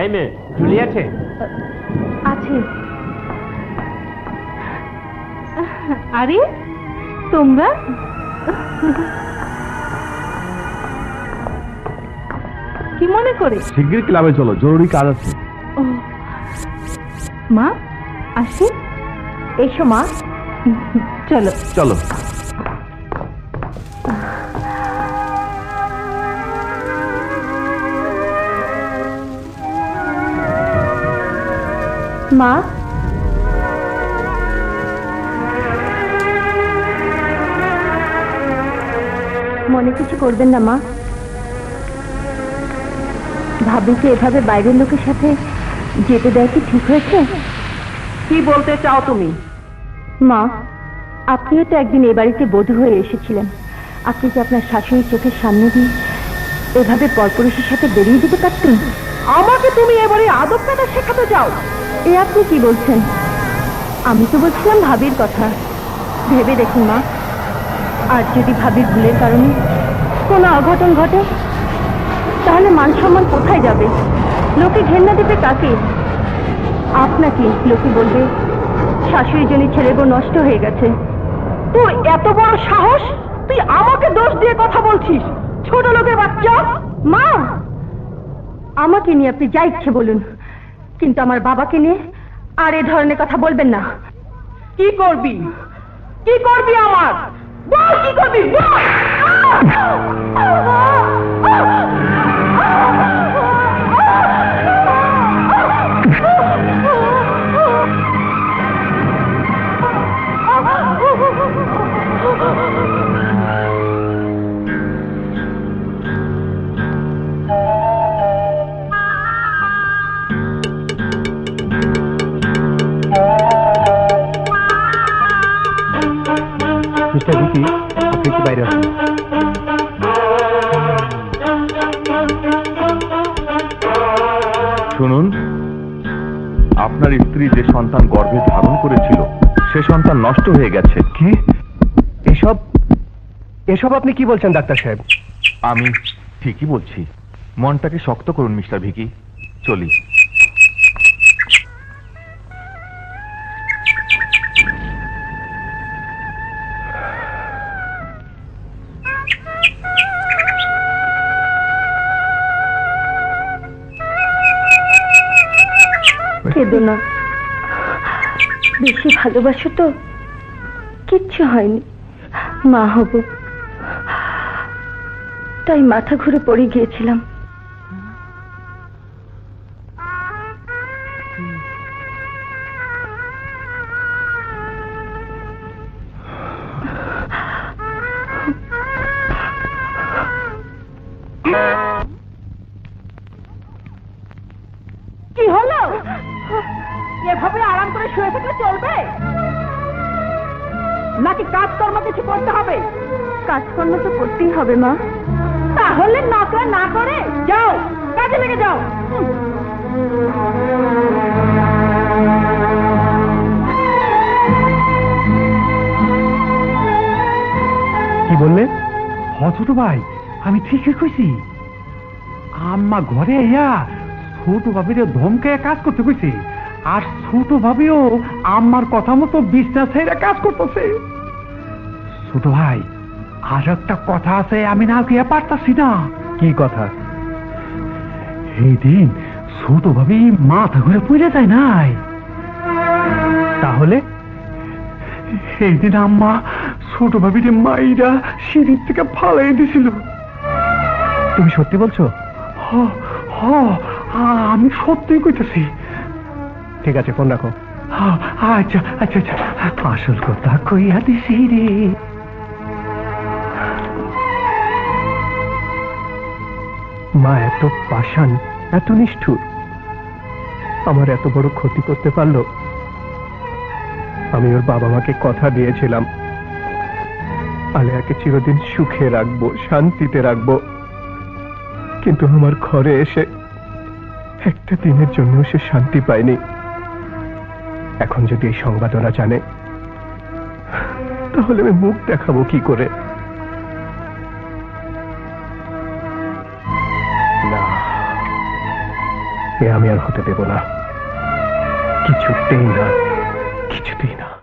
এই মেয়ে, জুলি আছে? আছে। আরে তোমরা কি মনে করে? শিগগির ক্লাবে চলো, জরুরি কাজ আছে। ও মা, আসি। এসো মা, চলো চলো। মা। মনে কিছু করবেন না মা। ভাবিকে এভাবে বাইরের লোকের সাথে যেতে দেয় কি ঠিক হয়েছে? কি বলতে চাও তুমি? মা, আপনিও তো একদিন এ বাড়িতে বধূ হয়ে এসেছিলেন। আপনি কি আপনার শাশুড়ির চোখের সামনে দিয়ে এভাবে পরপুরুষের সাথে বেরিয়ে দিতে পারতেন? আমাকে তুমি এবারে আদব কায়দা শেখাতে চাও? এ আপনি কি বলছেন? আমি তো বলছিলাম ভাবির কথা। ভেবে দেখুন মা, আর যদি ভাবির ভুলের কারণে কোনো অঘটন ঘটে, তাহলে মান সম্মান কোথায় যাবে? লোকে ঘেন্না দেবে কাকে? আপনাকে লোকে বলবে শাশুড়ির জন্য ছেলে বউ নষ্ট হয়ে গেছে। তুই এত বড় সাহস? তুই আমাকে দোষ দিয়ে কথা বলছিস? ছোট লোকের বাচ্চা! মা, আমাকে নিয়ে আপনি যা ইচ্ছে বলুন, কিন্তু আমার বাবাকে নিয়ে আর এ ধরনের কথা বলবেন না। কি করবি? কি করবি আমার? বল কি করবি? মিস্টার ভিকি, আপনি কি বাইরে আছেন? শুনুন, আপনার স্ত্রী যে সন্তান গর্ভে ধারণ করেছিল সে সন্তান নষ্ট হয়ে গেছে। কি? এসব আপনি কি বলছেন ডাক্তার সাহেব? আমি ঠিকই বলছি। মনটাকে শক্ত করুন মিস্টার ভিকি, চলি। কেঁদো না, বেশি ভালোবাসো তো কিচ্ছু হয়নি। মা হব তাই মাথা ঘুরে পড়ে গিয়েছিলাম। কি হলো? এভাবে আরাম করে শুয়ে থাকলে চলবে নাকি কাজকর্ম কিছু করতে হবে? কাজকর্ম তো করতেই হবে মা। তাহলে নকরা না করে যাও, কাজে লেগে যাও। কি বললে? হ্যাঁ ছোট ভাই, আমি ঠিকই কইছি। আম্মা ঘরে ইয়া ছোট ভাবির ধমকে কাজ করতে কইছে, আর ছোট ভাবিও আম্মার কথা মতো বিশ্বাস ছেড়ে কাজ করতেছে। ছোট ভাই, আর একটা কথা আছে, আমি না গিয়ে পারতাছি না। কি কথা? এই দিন ছোট ভাবি মাথা ঘুরে পড়ে যায় নাই? তাহলে এই দিন আম্মা ছোট ভাবির মাইরা সিঁড়ির থেকে ফালাই দিছিল। তুমি সত্যি বলছো? আমি সত্যিই কইতেছি। ঠিক আছে, ফোন রাখো। আচ্ছা আচ্ছা আচ্ছা, আসল কথা কইয়া দিছি রে। মা এত পাষাণ, এত নিষ্ঠুর, আমার এত বড় ক্ষতি করতে পারলো। আমি ওর বাবা মাকে কথা দিয়েছিলাম আলেয়াকে চিরদিন সুখে রাখবো, শান্তিতে রাখবো, কিন্তু আমার ঘরে এসে একটা দিনের জন্য সে শান্তি পায়নি। এখন যদি এই সংবাদ ওরা জানে, তাহলে আমি মুখ দেখাবো কি করে? না, এ আমি আর হতে দেব না, কিছুতেই না, কিছুতেই না।